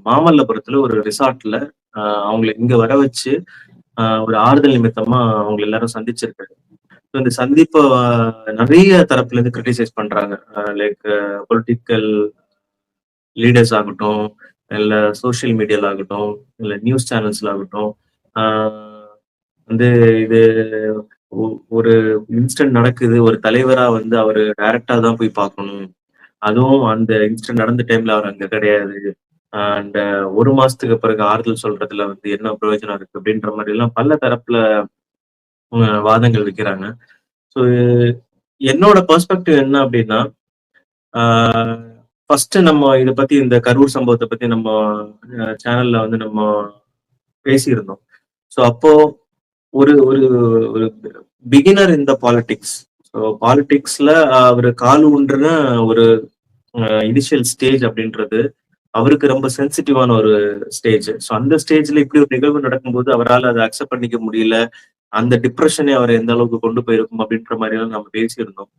மாமல்லபுரத்துல ஒரு ரிசார்ட்ல அவங்கள இங்க வர வச்சு ஒரு ஆறுதல் நிமித்தமா அவங்க எல்லாரும் சந்திச்சிருக்காரு. இந்த சந்திப்ப நிறைய தரப்புல இருந்து கிரிட்டிசைஸ் பண்றாங்க. லைக் பொலிட்டிக்கல் லீடர்ஸ் ஆகட்டும், இல்ல சோசியல் மீடியால ஆகட்டும், இல்ல நியூஸ் சேனல்ஸ்ல ஆகட்டும். ஆஹ் வந்து இது ஒரு இன்சிடென்ட் நடக்குது. ஒரு தலைவரா வந்து அவரு டைரக்ட்டா தான் போய் பார்க்கணும். அதுவும் அந்த இன்சிடென்ட் நடந்த டைம்ல அவர் அங்க கிடையாது. அண்ட் 1 மாசத்துக்கு பிறகு ஆறுதல் சொல்றதுல வந்து என்ன பிரயோஜனம் இருக்கு? அப்படின்ற மாரி எல்லாம் பல தரப்புல வாதங்கள் வைக்கிறாங்க. ஸோ என்னோட பெர்ஸ்பெக்டிவ் என்ன அப்படின்னா, ஆ ஃபர்ஸ்ட் நம்ம இத பத்தி இந்த கரூர் சம்பவத்த பத்தி நம்ம சேனல்ல வந்து நம்ம பேசியிருந்தோம். ஸோ அப்போ ஒரு ஒரு ஒரு beginner in the politics. So பாலிடிக்ஸ்ல அவரு கால் ஊன்றுன ஒரு இனிஷியல் ஸ்டேஜ் அப்படின்றது அவருக்கு ரொம்ப சென்சிட்டிவான ஒரு ஸ்டேஜ். ஸோ அந்த ஸ்டேஜ்ல இப்படி ஒரு நிகழ்வு நடக்கும்போது அவரால அத அக்செப்ட் பண்ணிக்க முடியல. அந்த டிப்ரஷனே அவர எந்த அளவுக்கு கொண்டு போயிருக்கும் அப்படின்ற மாரியெல்லாம் நம்ம பேசியிருந்தோம்.